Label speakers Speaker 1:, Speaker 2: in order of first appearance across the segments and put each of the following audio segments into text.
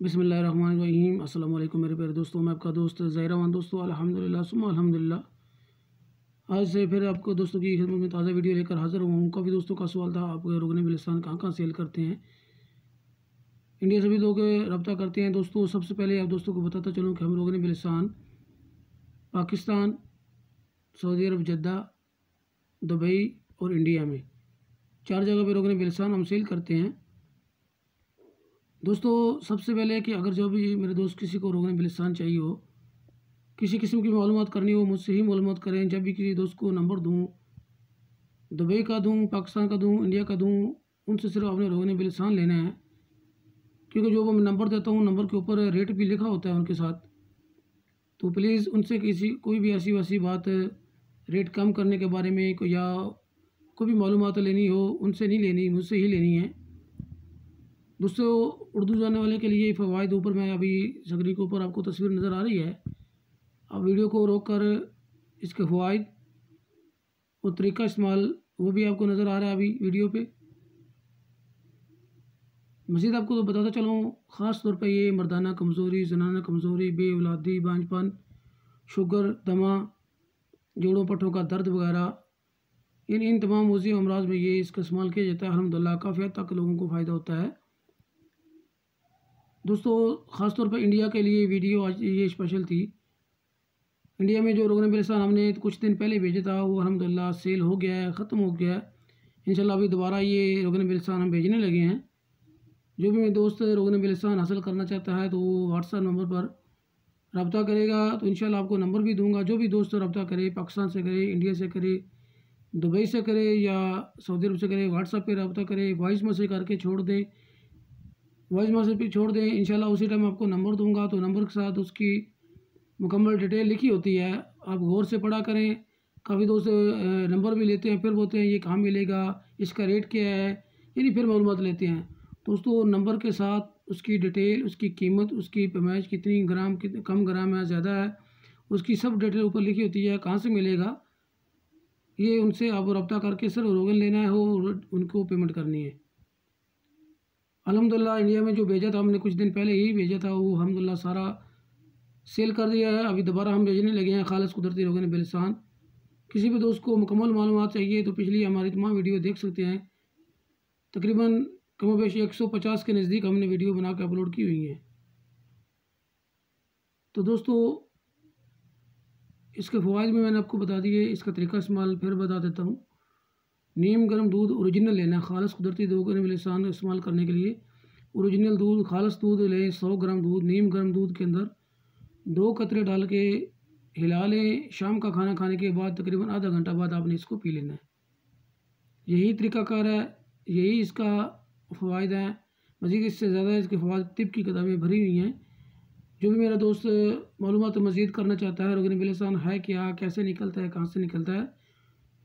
Speaker 1: बिस्मिल्लाहिर्रहमानिर्रहीम। अस्सलाम वालेकुम मेरे प्यारे दोस्तों, मैं आपका दोस्त ज़हीर दोस्तों अल्हम्दुलिल्लाह सुम्मा अल्हम्दुलिल्लाह आज से फिर आपको दोस्तों की खिदमत में ताज़ा वीडियो लेकर हाज़िर हुआ हूँ। काफ़ी दोस्तों का सवाल था, आप रोगन बिलिस्तान कहाँ कहाँ सेल करते हैं। इंडिया से भी लोग रब्ता करते हैं। दोस्तों सबसे पहले आप दोस्तों को बताता चलूँ कि हम रोगन बिलिस्तान पाकिस्तान, सऊदी अरब, जद्दा, दुबई और इंडिया में 4 जगह पर रोगन बिलिस्तान हम सेल करते हैं। दोस्तों सबसे पहले कि अगर जो भी मेरे दोस्त किसी को रोगन बिलिस्तान चाहिए हो, किसी किस्म की मालूमात करनी हो, मुझसे ही मालूमात करें। जब भी किसी दोस्त को नंबर दूँ, दुबई का दूँ, पाकिस्तान का दूँ, इंडिया का दूँ, उनसे सिर्फ आपने रोगन बिलिस्तान लेना है, क्योंकि जो मैं नंबर देता हूँ नंबर के ऊपर रेट भी लिखा होता है उनके साथ। तो प्लीज़ उनसे कोई भी ऐसी वैसी बात रेट कम करने के बारे में या कोई भी मालूमात लेनी हो, उनसे नहीं लेनी, मुझसे ही लेनी है। दोस्तों उर्दू जानने वाले के लिए फ़वाइद ऊपर मैं अभी स्क्रीन के ऊपर आपको तस्वीर नज़र आ रही है। आप वीडियो को रोक कर इसके फ़वाइद और तरीका इस्तेमाल वो भी आपको नज़र आ रहा है अभी वीडियो पे। मज़ीद आपको तो बताता चलूँ, ख़ास तौर पे ये मर्दाना कमज़ोरी, ज़नाना कमज़ोरी, बेऔलादी, बांझपन, शुगर, दमा, जोड़ों पट्टों का दर्द वगैरह, इन तमाम वज़ी अमराज में ये इसका इस्तेमाल किया जाता है। अल्हम्दुलिल्लाह काफ़ी हद तक लोगों को फ़ायदा होता है। दोस्तों ख़ास तौर पर इंडिया के लिए वीडियो आज ये स्पेशल थी। इंडिया में जो रोगन बिलिस्तान हमने कुछ दिन पहले भेजा था वो अल्हम्दुलिल्लाह सेल हो गया है, ख़त्म हो गया है। इंशाल्लाह अभी दोबारा ये रोगन बिलिस्तान हम भेजने लगे हैं। जो भी मेरे दोस्त रोगन बिलिस्तान हासिल करना चाहता है तो वो व्हाट्सएप नंबर पर रब्ता करेगा, तो इंशाल्लाह आपको नंबर भी दूंगा। जो भी दोस्त रब्ता करे, पाकिस्तान से करे, इंडिया से करे, दुबई से करे या सऊदी अरब से करे, व्हाट्सएप पर रब्ता करे, वॉइस मैसेज करके छोड़ दे, वॉइस मैसेज पे छोड़ दें। इंशाल्लाह उसी टाइम आपको नंबर दूंगा, तो नंबर के साथ उसकी मुकम्मल डिटेल लिखी होती है, आप गौर से पढ़ा करें। काफ़ी दोस्त नंबर भी लेते हैं, फिर बोलते हैं ये कहाँ मिलेगा, इसका रेट क्या है, यानी फिर मालूमात लेते हैं। दोस्तों नंबर के साथ उसकी डिटेल, उसकी कीमत, उसकी पैमाइश कितनी ग्राम, कितने कम ग्राम है, ज़्यादा है, उसकी सब डिटेल ऊपर लिखी होती है, कहाँ से मिलेगा। ये उनसे आप रब्ता करके सिर्फ रोगन लेना है हो, उनको पेमेंट करनी है। अल्हम्दुलिल्लाह इंडिया में जो भेजा था हमने कुछ दिन पहले ही भेजा था, वो अल्हम्दुलिल्लाह सारा सेल कर दिया है। अभी दोबारा हम भेजने लगे हैं खालिस कुदरती रोगन बिलिस्तान। किसी भी दोस्त को मुकम्मल मालूमात चाहिए तो पिछली हमारी तमाम वीडियो देख सकते हैं। तकरीबन कमोबेश 150 के नज़दीक हमने वीडियो बना के अपलोड की हुई हैं। तो दोस्तों इसके फ़वाइद में मैंने आपको बता दिए, इसका तरीका इस्तेमाल फिर बता देता हूँ। नीम गर्म दूध ओरिजिनल लेना है। खालिस कुदरती रोगन बिलिस्तान इस्तेमाल करने के लिए ओरिजिनल दूध, खालिस दूध लें। 100 ग्राम दूध, नीम गर्म दूध के अंदर 2 कतरे डाल के हिला लें। शाम का खाना खाने के बाद तकरीबन आधा घंटा बाद आपने इसको पी लेना है। यही तरीक़ाकार है, यही इसका फ़वाइद है। मज़ीद इससे ज़्यादा इसके फ़वाइद तिब की किताबें भरी हुई हैं। जो भी मेरा दोस्त मालूमात मज़ीद करना चाहता है रोगन बिलिस्तान है क्या, कैसे निकलता है, कहाँ से निकलता है,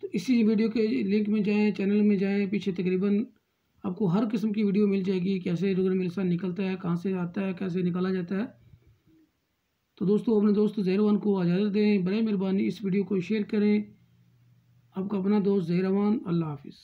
Speaker 1: तो इसी वीडियो के लिंक में जाएँ, चैनल में जाएँ। पीछे तकरीबन आपको हर किस्म की वीडियो मिल जाएगी, कैसे रोगन बिलिस्तान निकलता है, कहाँ से आता है, कैसे निकाला जाता है। तो दोस्तों अपने दोस्त ज़हीर को इजाज़त दें। बड़े मेहरबानी इस वीडियो को शेयर करें। आपका अपना दोस्त ज़हीर। अल्लाह हाफ़िज़।